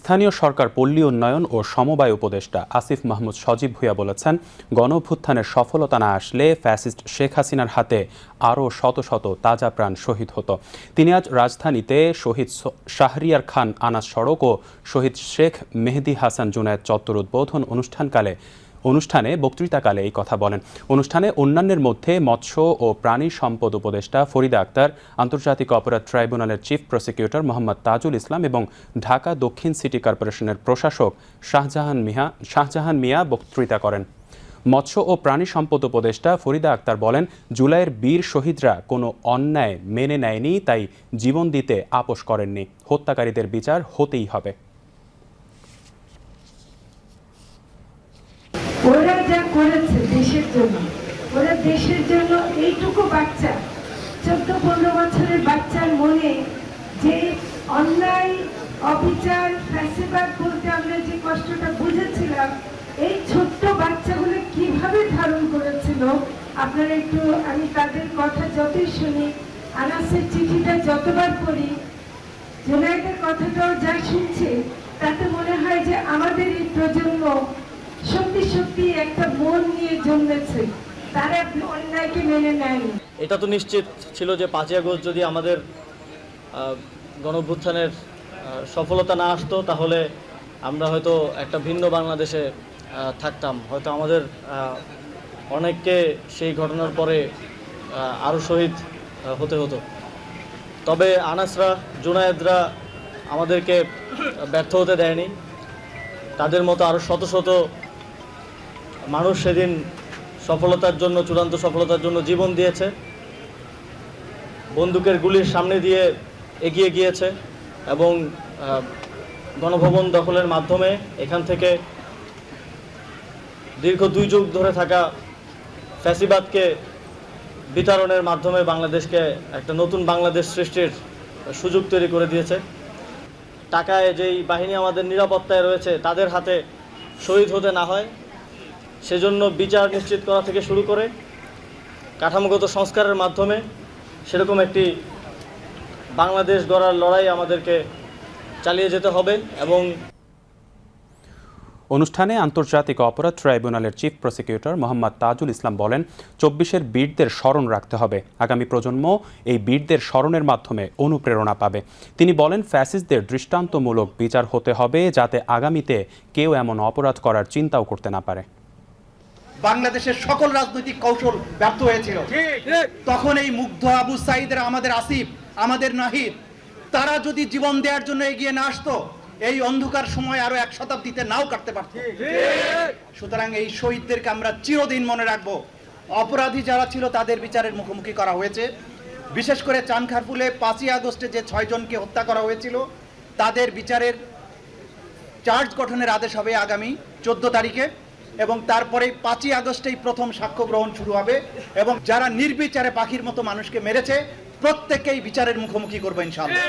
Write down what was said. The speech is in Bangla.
স্থানীয় সরকার পল্লী উন্নয়ন ও সমবায় উপদেষ্টা আসিফ মাহমুদ সজীব ভূঁইয়া বলেছেন, গণঅভ্যুত্থানের সফলতা না আসলে ফ্যাসিস্ট শেখ হাসিনার হাতে আরও শত শত তাজা প্রাণ শহীদ হতো। তিনি আজ রাজধানীতে শহীদ শাহরিয়ার খান আনাস সড়ক ও শহীদ শেখ মেহেদী হাসান জুনায়েদ চত্বর উদ্বোধন অনুষ্ঠানে বক্তৃতাকালে এই কথা বলেন। অনুষ্ঠানে অন্যান্যের মধ্যে মৎস্য ও প্রাণী সম্পদ উপদেষ্টা ফরিদা আক্তার, আন্তর্জাতিক অপরাধ ট্রাইব্যুনালের চিফ প্রসিকিউটর মোহাম্মদ তাজুল ইসলাম এবং ঢাকা দক্ষিণ সিটি কর্পোরেশনের প্রশাসক শাহজাহান মিয়া বক্তৃতা করেন। মৎস্য ও প্রাণী সম্পদ উপদেষ্টা ফরিদা আক্তার বলেন, জুলাইয়ের বীর শহীদরা কোনো অন্যায় মেনে নেয়নি, তাই জীবন দিতে আপোস করেননি। হত্যাকারীদের বিচার হতেই হবে। ওরা যা করেছে দেশের জন্য, ওরা দেশের জন্য এইটুকু বাচ্চা 14-15 বছরের বাচ্চার মনে যে অন্যায়, অবিচার, ফ্যাসিবাদ বলতে আমরা যে কষ্টটা বুঝেছিলাম, এই ছোট্ট বাচ্চাগুলো কিভাবে ধারণ করেছিল আপনারা একটু, আমি তাদের কথা যতই শুনি, আনাসের চিঠিটা যতবার পড়ি, জুনায়েদের কথাটাও যা শুনছি, তাতে মনে হয় যে আমাদের এই প্রজন্ম সত্যি সত্যি একটা মন নিয়ে জন্মেছে, তারা অন্যায়কে মেনে নেয়নি। এটা তো নিশ্চিত ছিল যে 5ই আগস্ট যদি আমাদের গণঅভ্যুত্থানের সফলতা না আসতো, তাহলে আমরা হয়তো একটা ভিন্ন বাংলাদেশে থাকতাম। হয়তো আমাদের অনেককে সেই ঘটনার পরে আরও শহীদ হতে হতো। তবে আনাসরা, জুনায়েদরা আমাদেরকে ব্যর্থ হতে দেয়নি। তাদের মতো আরও শত শত মানুষ সেদিন সফলতার জন্য, চূড়ান্ত সফলতার জন্য জীবন দিয়েছে, বন্দুকের গুলির সামনে দিয়ে এগিয়ে গিয়েছে এবং গণভবন দখলের মাধ্যমে এখান থেকে দীর্ঘ 2 যুগ ধরে থাকা ফ্যাসিবাদকে বিতাড়নের মাধ্যমে বাংলাদেশকে একটা নতুন বাংলাদেশ সৃষ্টির সুযোগ তৈরি করে দিয়েছে। টাকায় যেই বাহিনী আমাদের নিরাপত্তায় রয়েছে, তাদের হাতে শহীদ হতে না হয় সেজন্য বিচার নিশ্চিত করা থেকে শুরু করে কাঠামোগত সংস্কারের মাধ্যমে সেরকম একটি বাংলাদেশ গড়ার লড়াই আমাদেরকে চালিয়ে যেতে হবে। এবং অনুষ্ঠানে আন্তর্জাতিক অপরাধ ট্রাইব্যুনালের চিফ প্রসিকিউটর মোহাম্মদ তাজুল ইসলাম বলেন, 24-এর বীরদের স্মরণ রাখতে হবে। আগামী প্রজন্ম এই বীরদের স্মরণের মাধ্যমে অনুপ্রেরণা পাবে। তিনি বলেন, ফ্যাসিস্টদের দৃষ্টান্তমূলক বিচার হতে হবে, যাতে আগামীতে কেউ এমন অপরাধ করার চিন্তাও করতে না পারে। বাংলাদেশের সকল রাজনৈতিক কৌশল ব্যর্থ হয়েছিল। তখন এই মুগ্ধ আবু সাঈদের, আমাদের আসিফ, আমাদের নাহিদ, তারা যদি জীবন দেওয়ার জন্য এগিয়ে না আসতো, এই অন্ধকার সময় আরো 1 শতাব্দীতে নাও কাটতে পারত। সুতরাং এই শহীদদেরকে আমরা চিরদিন মনে রাখবো। অপরাধী যারা ছিল তাদের বিচারের মুখোমুখি করা হয়েছে। বিশেষ করে চানখারপুলে 5ই আগস্টে যে 6 জনকে হত্যা করা হয়েছিল, তাদের বিচারের চার্জ গঠনের আদেশ হবে আগামী 14 তারিখে এবং তারপরে 5ই আগস্টেই প্রথম সাক্ষ্য গ্রহণ শুরু হবে এবং যারা নির্বিচারে পাখির মতো মানুষকে মেরেছে প্রত্যেককেই বিচারের মুখোমুখি করবে ইনশাআল্লাহ।